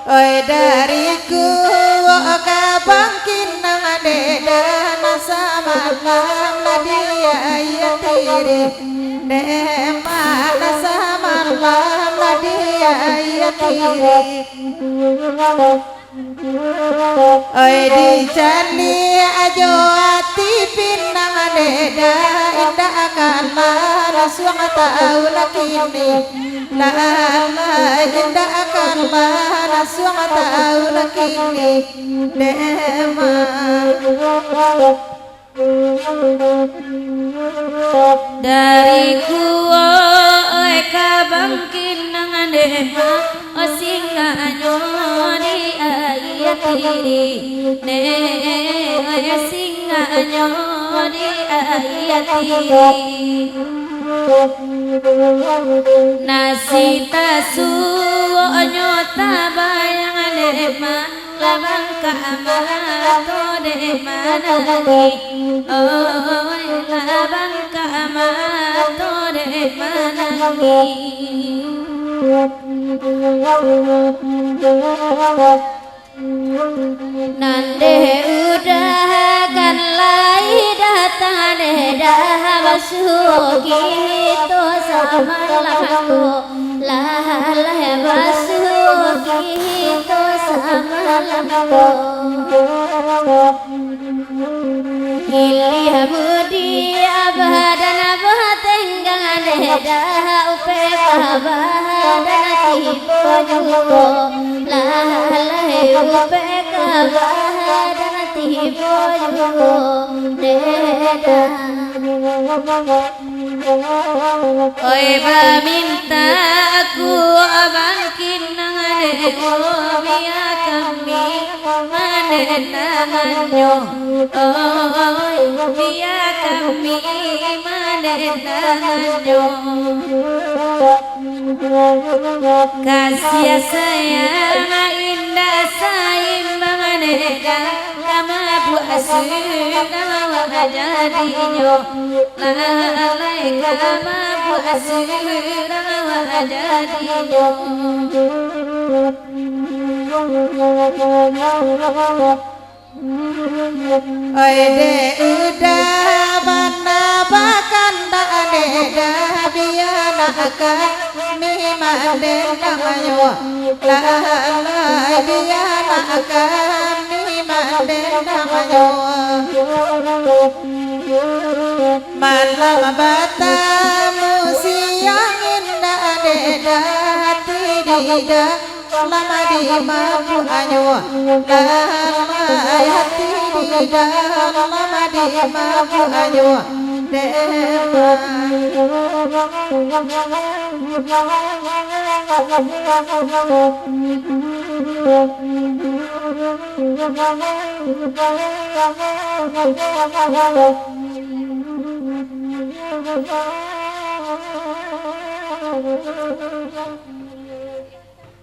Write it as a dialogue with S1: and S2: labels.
S1: Oi dariku kabangkin nang dedana sama malam la dia ya tiri demana sama malam la dia ya tiri oi di jani ajo ati pinang deda indah akan mana suang tahu lakini lama indah akan mana suang tahu lakini dema
S2: dariku oi kabangkin nang dema singanyo di ayat ini ne singanyo di ayat ini nasita suonyo tabayang dema labang kamato dema nangi oi labang kamato dema nangi nande udah kan lai datang dah basuh gitu sama laku lah basuh gitu sama laku hilih budi abadan abatenggang dah upe abadan tipe jugo lah upe abadan tipe jugo deda oi minta aku abangkin nang deko biya kami manenanyo oi biya kami manenanyo kasih sayang indah saimbang neda kama buasir kama jadinya lalai kama buasir kama jadinya
S1: oi de udah mana bakan dak neda biana kami manden namayo lalai biana kami manden namayo malam batamu siang indah deda hati dida lama di mabu anyo lama hati dida lama di mabu anyo dema